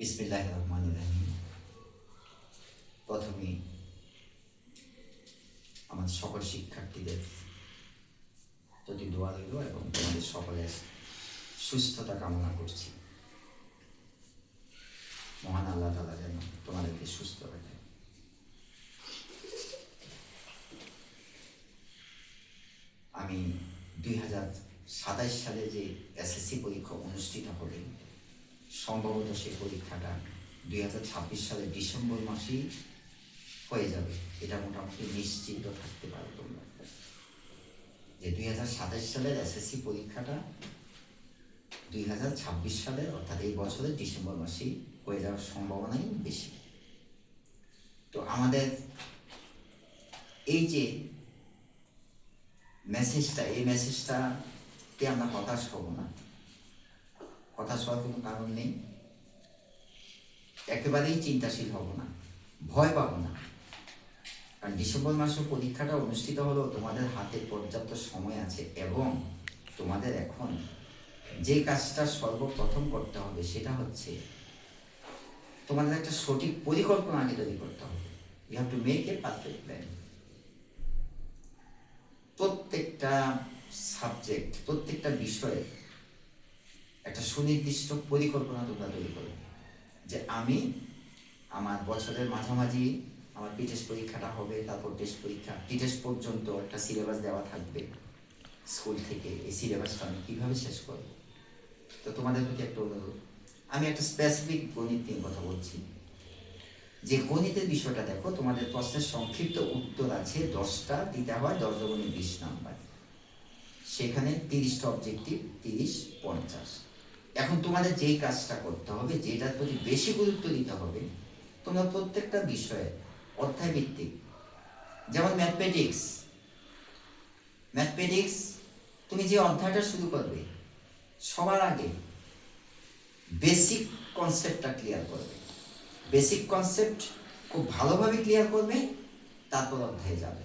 বিসমিল্লাহির রহমানির রহিম। প্রথমে আমার সকল শিক্ষার্থীদের প্রতি দোয়া রইল এবং তোমাদের সকলের সুস্থতা কামনা করছি। মহান আল্লাহ তাআলা যেন তোমাদেরকে সুস্থ রাখে। আমি 2027 সালে যে এসএসসি পরীক্ষা অনুষ্ঠিত হবে, সম্ভবত সেই পরীক্ষাটা 2026 সালের ডিসেম্বর মাসেই হয়ে যাবে। এটা মোটামুটি নিশ্চিত থাকতে পারো তোমরা যে 2027 সালের এসএসসি পরীক্ষাটা 2026 সালের অর্থাৎ এই বছরের ডিসেম্বর মাসেই হয়ে যাওয়ার সম্ভাবনাই বেশি। তো আমাদের এই যে মেসেজটা, এই মেসেজটাকে আমরা হতাশ হব না, হতাশ হওয়ার কোনো কারণ নেই। একেবারেই চিন্তাশীল হব না, ভয় পাবো না, কারণ ডিসেম্বর মাসে পরীক্ষাটা অনুষ্ঠিত হলেও তোমাদের হাতে পর্যাপ্ত সময় আছে এবং তোমাদের এখন যে কাজটা সর্বপ্রথম করতে হবে সেটা হচ্ছে তোমাদের একটা সঠিক পরিকল্পনা আগে তৈরি করতে হবে। You have to make a perfect plan. প্রত্যেকটা সাবজেক্ট, প্রত্যেকটা বিষয়ে একটা সুনির্দিষ্ট পরিকল্পনা তোমরা তৈরি করবে যে আমি আমার বছরের মাঝামাঝি আমার টেস্ট পরীক্ষাটা হবে, তারপর টেস্ট পরীক্ষা টেস্ট পর্যন্ত একটা সিলেবাস দেওয়া থাকবে স্কুল থেকে। এই সিলেবাসটা আমি কীভাবে শেষ করব। তো তোমাদের প্রতি একটা অনুরোধ, আমি একটা স্পেসিফিক গণিত নিয়ে কথা বলছি। যে গণিতের বিষয়টা দেখো, তোমাদের প্রশ্নের সংক্ষিপ্ত উত্তর আছে 10টা, দিতে হয় 10 × 20 নাম্বার। সেখানে 30টা অবজেক্টিভ, 30, 50। এখন তোমাদের যেই কাজটা করতে হবে, যেটার প্রতি বেশি গুরুত্ব দিতে হবে, তোমরা প্রত্যেকটা বিষয়ে অধ্যায় ভিত্তিক, যেমন ম্যাথমেটিক্স তুমি যে অধ্যায়টা শুরু করবে সবার আগে বেসিক কনসেপ্টটা ক্লিয়ার করবে। বেসিক কনসেপ্ট খুব ভালোভাবে ক্লিয়ার করবে, তারপর অধ্যায়ে যাবে।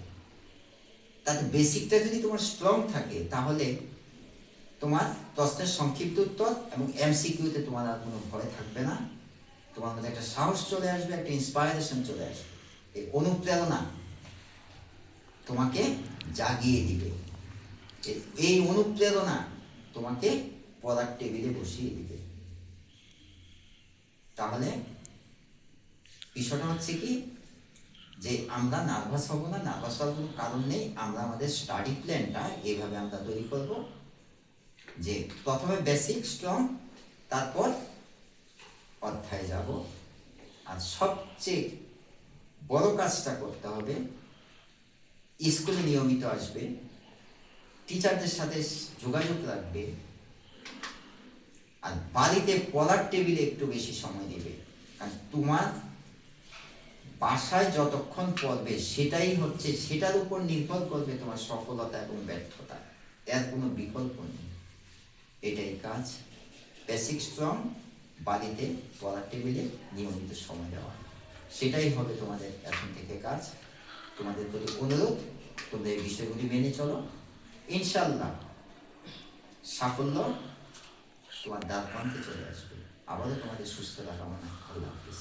তাতে বেসিকটা যদি তোমার স্ট্রং থাকে তাহলে তোমার প্রশ্নের সংক্ষিপ্ত উত্তর এবং এমসিকিউতে তোমার আর কোনো ভয় থাকবে না। তোমার মধ্যে একটা সাহস চলে আসবে, একটা ইন্সপায়ারেশন চলে আসবে। এই অনুপ্রেরণা তোমাকে জাগিয়ে দিবে। এই অনুপ্রেরণা তোমাকে পড়ার টেবিলে বসিয়ে দিবে। তাহলে বিষয়টা হচ্ছে কি, যে আমরা নার্ভাস হব না, নার্ভাস হওয়ার কোনো কারণ নেই। আমরা আমাদের স্টাডি প্ল্যানটা এইভাবে আমরা তৈরি করব যে প্রথমে বেসিক স্ট্রং, তারপর অধ্যায়ে যাব। আর সবচেয়ে বড় কাজটা করতে হবে, স্কুলে নিয়মিত আসবে, টিচারদের সাথে যোগাযোগ রাখবে, আর বাড়িতে পড়ার টেবিলে একটু বেশি সময় দেবে। কারণ তোমার বাসায় যতক্ষণ পড়বে সেটার উপর নির্ভর করবে তোমার সফলতা এবং ব্যর্থতা। এর কোনো বিকল্প নেই। এটাই কাজ, বেসিক স্ট্রং, বাড়িতে পড়ার টেবিলে নিয়মিত সময় দেওয়া। সেটাই হবে তোমাদের এখন থেকে কাজ। তোমাদের প্রতি অনুরোধ, তোমরা এই বিষয়গুলি মেনে চলো। ইনশাল্লাহ সাফল্য তোমার দ্বার প্রান্তে চলে আসবে। আবারও তোমাদের সুস্থতা কামনা। আল্লাহ হাফিজ।